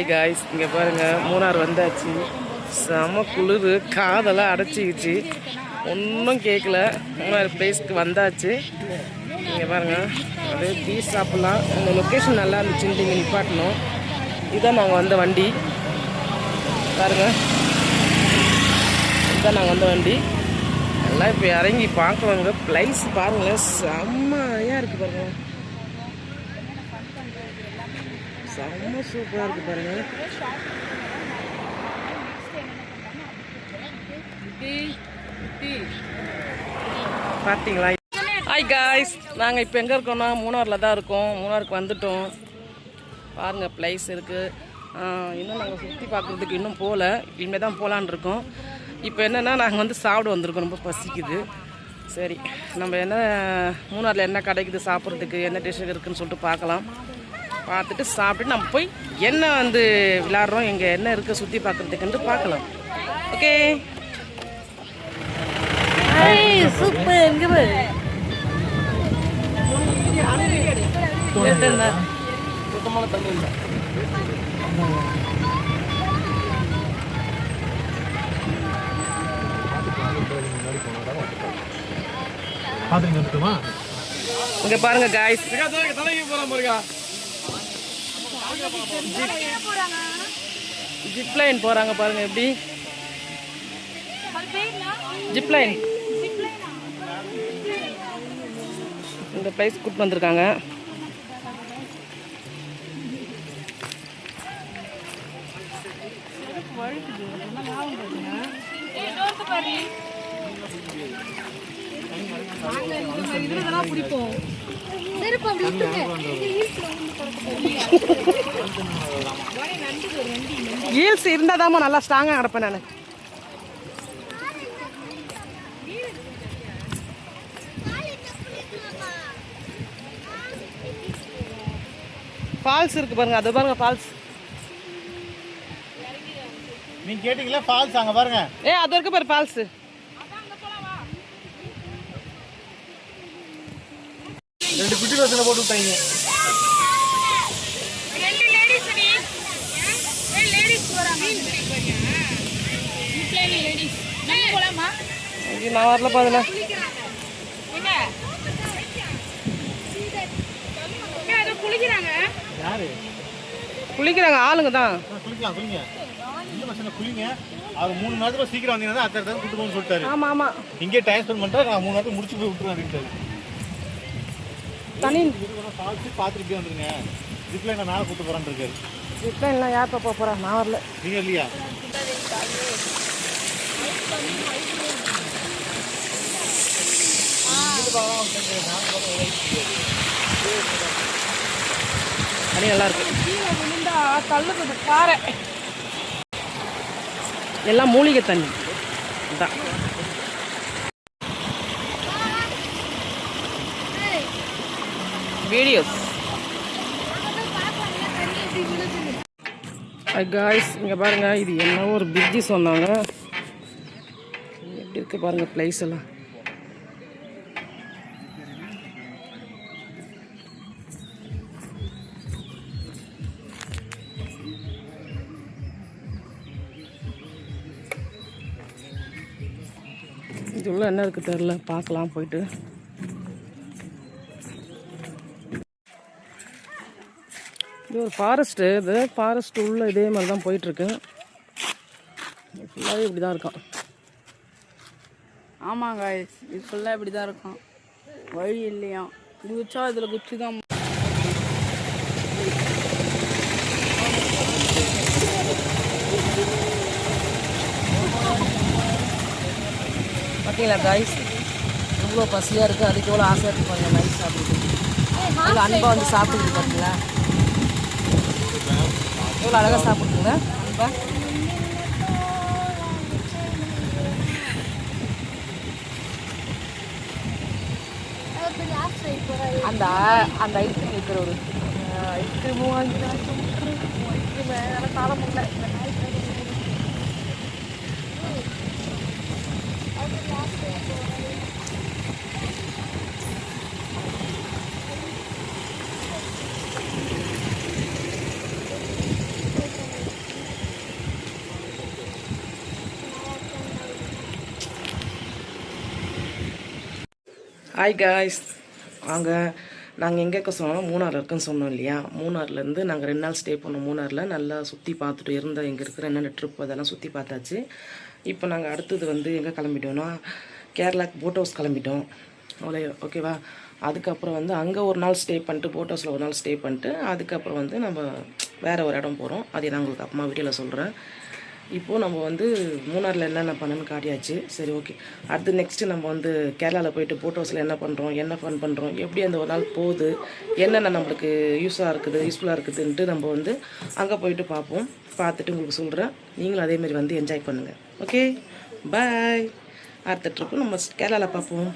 Hi guys, இங்கே பாருங்கள் மூணார் வந்தாச்சு. செம குளிர், காதெல்லாம் அடைச்சிக்கிச்சு, ஒன்றும் கேட்கல. மூணார் பிளேஸ்க்கு வந்தாச்சு. இங்கே பாருங்கள், அப்படியே டீ சாப்பிட்லாம். அந்த லொக்கேஷன் நல்லா இருந்துச்சுன்னு இங்கே நிப்பாட்டணும். இதுதான் நாங்கள் வந்த வண்டி பாருங்கள், இதுதான் நாங்கள் வந்த வண்டி. எல்லாம் இப்போ இறங்கி பார்க்குவாங்க. பிளேஸ் பாருங்களேன், செம்மையாக இருக்குது பாருங்கள், செம்ம சூப்பராக இருக்குது பாருங்கள். பார்த்தீங்களா? ஹாய் காய்ஸ், நாங்கள் இப்போ எங்கே இருக்கோம்னா மூணாரில் தான் இருக்கோம். மூணாருக்கு வந்துட்டோம். பாருங்கள், பிளேஸ் இருக்குது. இன்னும் நாங்கள் சுற்றி பார்க்குறதுக்கு இன்னும் போகல, இனிமேல் தான் போகலான் இருக்கோம். இப்போ என்னென்னா நாங்கள் வந்து சாப்பிட வந்திருக்கோம், ரொம்ப பசிக்குது. சரி, நம்ம என்ன மூணாரில் என்ன கிடைக்குது சாப்பிட்றதுக்கு, என்ன டிஷ் இருக்குதுன்னு சொல்லிட்டு பார்க்கலாம். பார்த்துட்டு சாப்பிட்டு நம்ம போய் என்ன வந்து விளையாடுறோம், இங்கே என்ன இருக்குது சுற்றி பார்க்குறதுக்குன்ட்டு பார்க்கலாம். Okay, super. எங்கே சுத்தமான தண்ணி இல்லை. இங்க பாருங்க காய்ஸ், ஜிப்லைன் போறாங்க பாருங்க. எப்படி ஜிப்லைன் இந்த பிளேஸ் கூட்டு வந்திருக்காங்க. ஹீல்ஸ் இருந்தாதாம்மா நல்லா ஸ்ட்ராங்காக கிடப்பேன் நான். ஃபால்ஸ் இருக்கு பாருங்க, அது பாருங்க ஃபால்ஸ். நீங்க கேட்டீங்களா ஃபால்ஸ்? அங்க பாருங்க, அது இருக்கு பாரு ஃபால்ஸ். ரெண்டு குட்டி பசங்க போட்டு விட்டாங்க. ரெண்டு லேடிஸ் டி. லேடிஸ் போறாங்க. இப்ளைன் லேடிஸ். நம்ம போலாமா? நான் வரல பாருங்க. என்ன? அது குளிக்கறாங்க. யாரு? குளிக்கறாங்க ஆளுங்க தான். குளிக்கலாம், குளிங்க. இந்த பசங்க குளிங்க. அவர் 3 மணி நேரத்துல சீக்கிரம் வந்தீங்கன்னா அடுத்த இடத்துல கூட்டு போன்னு சொல்லிட்டாரு. ஆமா ஆமா, இங்கே டைம் ஸ்பெண்ட் பண்ணிட்டா நான் 3 நேரத்துக்கு முடிச்சு போய் விட்டுறேன் அப்படின்ட்டாரு. தனி ஃபால்ஸ் பார்த்துட்டு வந்துருங்க. ஜிப்லைன் நான் மேலே கூட்டு போறேன்னு இருக்காரு. ஜிப்லைன்லாம் யார் போக போறா? நான் வரல. நீங்க இல்லையா? தண்ணி நல்லா இருக்கு. விழுந்தா தள்ளுது பாறை. எல்லாம் மூலிகை தண்ணி தான். வீடியோஸ் காய்ஸ், இங்கே பாருங்கள், இது என்ன ஒரு பிரிட்ஜு சொன்னாங்க. எப்படி இருக்கு பாருங்க பிளேஸ் எல்லாம். இது உள்ள என்ன இருக்குது தெரில, பார்க்கலாம் போயிட்டு. இது ஒரு ஃபாரஸ்ட்டு. இது ஃபாரஸ்ட் உள்ள இதே மாதிரி தான் போயிட்டுருக்கு. ஃபுல்லாகவே இப்படி தான் இருக்கும். ஆமாங்க, இது ஃபுல்லாக இப்படி தான் இருக்கும். வழி இல்லையா, குதிச்சா இதில் குச்சி தான். பார்த்தீங்களா காய்ஸ், இவ்வளோ பசியாக இருக்குது, அதுக்கு எவ்வளோ ஆசையாக இருக்குது பாருங்கள். நைஸ் சாப்பிட்டு எவ்வளோ அன்பாக வந்து சாப்பிட்டுருக்கு பார்த்தீங்களா, எவ்வளோ அழகாக சாப்பிட்ருங்க அன்பா. அந்த அந்த ஐஸ்கிரீம் இருக்கிற ஒரு ஐஸ்கிரீமும் வாங்கினாச்சும் ஐஸ்கிரீம் வேறு காலம் இல்லை. ஹாய் காய்ஸ், வாங்க. நாங்கள் எங்கே இருக்க சொன்னோம், மூணாரில் இருக்குன்னு சொன்னோம் இல்லையா. மூணார்லேருந்து நாங்கள் 2 நாள் ஸ்டே பண்ணோம். மூணாரில் நல்லா சுற்றி பார்த்துட்டு இருந்தோம். இங்கே இருக்கிற என்னென்ன ட்ரிப் அதெல்லாம் சுற்றி பார்த்தாச்சு. இப்போ நாங்கள் அடுத்தது வந்து எங்கே கிளம்பிட்டோம்னா கேரளாக்கு போட் ஹவுஸ் கிளம்பிட்டோம். அவ்வளோ ஓகேவா. அதுக்கப்புறம் வந்து அங்கே ஒரு நாள் ஸ்டே பண்ணிட்டு போட் ஹவுஸில் ஒரு நாள் ஸ்டே பண்ணிட்டு அதுக்கப்புறம் வந்து நம்ம வேறு ஒரு இடம் போகிறோம். அதை நான் உங்களுக்கு அப்புறமா வீடியோவில் சொல்கிறேன். இப்போது நம்ம வந்து மூணாரில் என்னென்ன பண்ணணும்னு காட்டியாச்சு. சரி, ஓகே. அடுத்து நெக்ஸ்ட்டு நம்ம வந்து கேரளாவில் போயிட்டு போட் ஹவுஸில் என்ன பண்ணுறோம், என்ன ஃபன் பண்ணுறோம், எப்படி அந்த ஒரு நாள் போகுது, என்னென்ன நம்மளுக்கு யூஸ்ஃபுல்லாக இருக்குதுன்ட்டு நம்ம வந்து அங்கே போயிட்டு பார்ப்போம். பார்த்துட்டு உங்களுக்கு சொல்கிறேன். நீங்களும் அதேமாரி வந்து என்ஜாய் பண்ணுங்கள். ஓகே, பாய். அடுத்த ட்ரிப்பு நம்ம கேரளாவில் பார்ப்போம்.